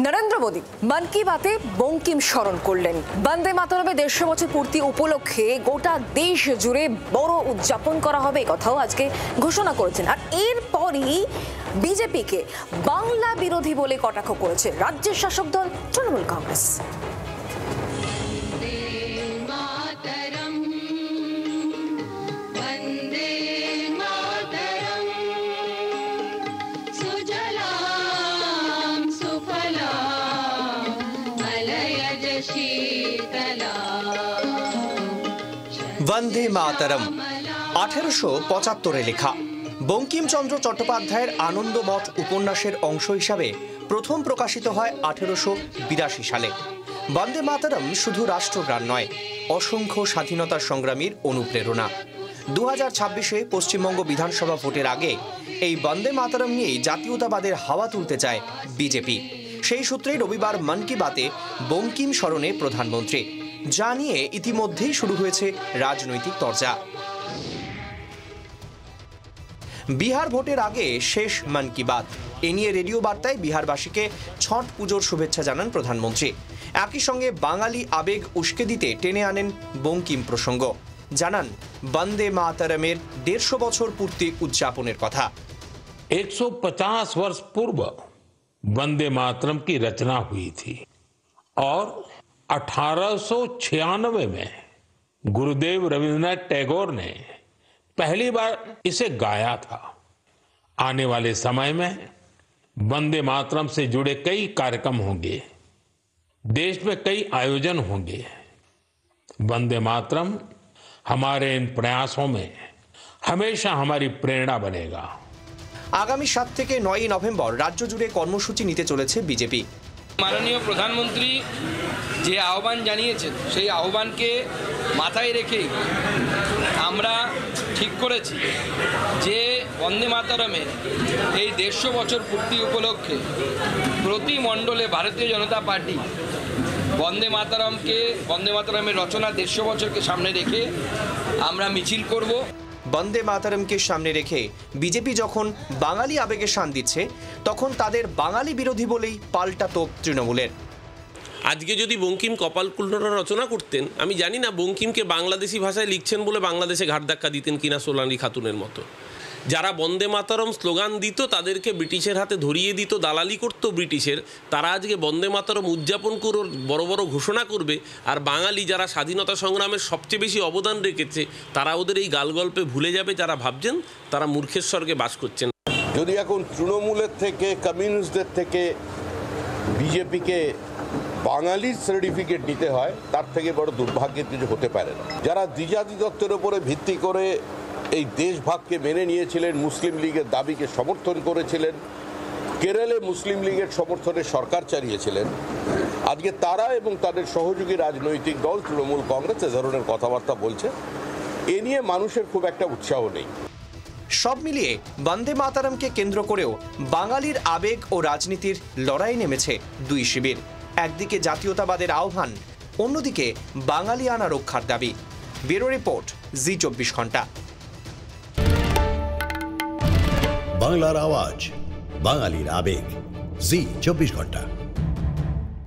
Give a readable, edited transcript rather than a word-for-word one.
নরেন্দ্র মোদী মন কি বাতে বঙ্কিম স্মরণ করলেন। বন্দে মাতরমের 150 বছর পূর্তি উপলক্ষে গোটা দেশ জুড়ে বড় উদযাপন করা হবে, এই কথাও আজকে ঘোষণা করেছেন। আর এরপরই বিজেপিকে বাংলা বিরোধী বলে কটাক্ষ করেছে রাজ্যের শাসক দল তৃণমূল কংগ্রেস। বন্দে মাতরম 1875-এ লেখা বঙ্কিমচন্দ্র চট্টোপাধ্যায়ের আনন্দমঠ উপন্যাসের অংশ হিসাবে প্রথম প্রকাশিত হয় 1882 সালে। বন্দে মাতরম শুধু রাষ্ট্রগান নয়, অসংখ্য স্বাধীনতা সংগ্রামীর অনুপ্রেরণা। 2026-এ পশ্চিমবঙ্গ বিধানসভা ভোটের আগে এই বন্দে মাতরম নিয়েই জাতীয়তাবাদের হাওয়া তুলতে চায় বিজেপি। সেই সূত্রেই রবিবার মন কি বাতে বঙ্কিম স্মরণে প্রধানমন্ত্রী, যা নিয়ে ইতিমধ্যেই শুরু হয়েছে রাজনৈতিক চর্চা। বিহার ভোটের আগে শেষ মন কি বাত, এ নিয়ে রেডিও বার্তায় বিহারবাসীকে ছট পুজোর শুভেচ্ছা জানান প্রধানমন্ত্রী। একই সঙ্গে বাঙালি আবেগ উস্কে দিতে টেনে আনেন বঙ্কিম প্রসঙ্গ, জানান বন্দে মাতরমের 150 বছর পূর্তি উদযাপনের কথা। 150 वर्ष पूर्व वंदे मातरम की रचना हुई थी और 1896 में गुरुदेव रविंद्रनाथ टैगोर ने पहली बार इसे गाया था। आने वाले समय में वंदे मातरम से जुड़े कई कार्यक्रम होंगे, देश में कई आयोजन होंगे। वंदे मातरम हमारे इन प्रयासों में हमेशा हमारी प्रेरणा बनेगा। আগামী 7 থেকে 9 নভেম্বর রাজ্য জুড়ে কর্মসূচি নিতে চলেছে বিজেপি। মাননীয় প্রধানমন্ত্রী যে আহ্বান জানিয়েছেন, সেই আহ্বানকে মাথায় রেখেই আমরা ঠিক করেছি যে বন্দে মাতরমের এই 150 বছর পূর্তি উপলক্ষে প্রতি মণ্ডলে ভারতীয় জনতা পার্টি বন্দে মাতরমের রচনা 150 বছরকে সামনে রেখে আমরা মিছিল করব। বন্দে মাতরমকে সামনে রেখে বিজেপি যখন বাঙালি আবেগে শান দিচ্ছে, তখন তাদের বাঙালি বিরোধী বলেই পাল্টা তোপ তৃণমূলের। আজকে যদি বঙ্কিম কপালকুণ্ডলা রচনা করতেন, আমি জানি না বঙ্কিমকে বাংলাদেশি ভাষায় লিখছেন বলে বাংলাদেশে ঘাট ধাক্কা দিতেন কিনা সোনালী খাতুনের মতো। যারা বন্দে মাতরম স্লোগান দিত তাদেরকে ব্রিটিশের হাতে ধরিয়ে দিত, দালালি করত ব্রিটিশের, তারা আজকে বন্দে মাতরম উদযাপন করে বড় বড় ঘোষণা করবে। আর বাঙালি যারা স্বাধীনতা সংগ্রামের সবচেয়ে বেশি অবদান রেখেছে, তারা ওদের এই গালগল্পে ভুলে যাবে। যারা ভাবছেন তারা মূর্খের স্বর্গে বাস করছেন। যদি এখন তৃণমূলের থেকে, কমিউনিস্টদের থেকে বিজেপিকে বাঙালির সার্টিফিকেট নিতে হয়, তার থেকে বড় দুর্ভাগ্যের কিছু হতে পারে না। যারা দ্বিজাতি তত্ত্বের উপরে ভিত্তি করে এই দেশভাগকে মেনে নিয়েছিলেন, মুসলিম লীগের দাবিকে সমর্থন করেছিলেন, কেরলে মুসলিম লীগের সমর্থনে সরকার চালিয়েছিলেন, আজকে তারা এবং তাদের সহযোগী রাজনৈতিক দল তৃণমূল কংগ্রেস এ ধরনের কথাবার্তা বলছে। এ নিয়ে মানুষের খুব একটা উৎসাহ নেই। সব মিলিয়ে বন্দে মাতরমকে কেন্দ্র করেও বাঙালির আবেগ ও রাজনীতির লড়াই নেমেছে দুই শিবির। একদিকে জাতীয়তাবাদের আহ্বান, অন্যদিকে বাঙালি আনা রক্ষার দাবি। ব্যুরো রিপোর্ট, জি 24 ঘন্টা। বাংলার আওয়াজ, বাঙালির আবেগ, জি 24 ঘন্টা।